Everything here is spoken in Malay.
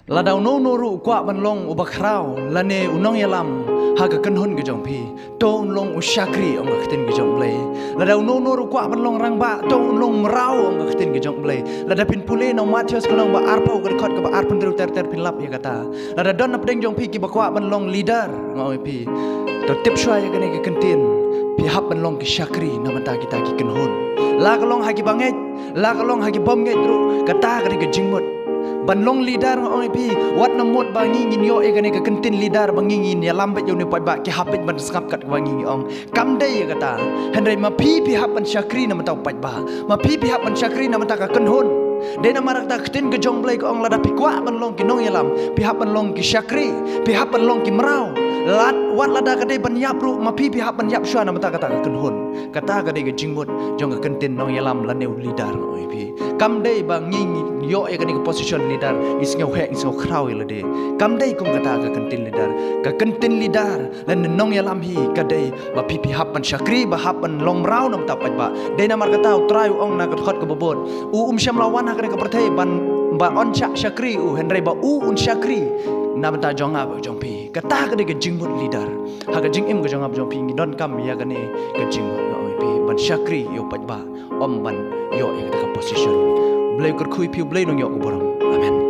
Ladau no noru kwa ban long ubakrao lane unong yalam haga kanhun gejong pi to long usyakri ong khtin gejong blay ladau no noru kwa ban long rangba to long merau ong khtin gejong blay lada pin pule no matios kalong ba arpau ga khot ga ba arpun ter ter pin lap ya kata lada don napdeng jong pi ki ba kwa ban long leader ngoi pi to tip shwa ya gane ke kentin pi hap ban long ki syakri na mata kita ki kanhun la kalong hagi banget la kalong hagi bom ngai tru kata ga ke jingmut ban long leader ong pi wat namot bangi ngin yo e gane ka kentin leader bangi ngin ya lambat yo ne pai ba ki hapit ban skap kat bangi ong kam dei ya kata henry ma pi hap ban syakri na mata pai ba ma pi hap ban syakri na mata ka kenhun de na marak ta ketin ke jong blai ko ong lada pi kwa ban long ki nong yalam pi hap ban long ki syakri pi hap ban long ki merau lat wat lada ka de ban yap ru ma pi hap ban yap shwa na mata kata ka kenhun kata ka de ke jingmut jong ka kentin nong yalam la ne leader ong pi kam dei bangi yo e gani ke position leader is ngau hek so khrau ile de kam dei kum kata ka kentin leader lan nong yalam hi ka dei ba pi hap ban syakri ba hap ban long rau nam ta ba de na mar kata trai ong na ka khot ka bobot syam lawan ha ka perthai ban ba on syakri henry ba syakri nam ta jong ab jong pi kata ka de ke jingmut leader ha ka jing im ka jong ab jong pi ngi don kam ya gani ka jingmut oi pi ban syakri yo ba ban yo e ka position Blay kur kui piu blay nong yok borong. Amen.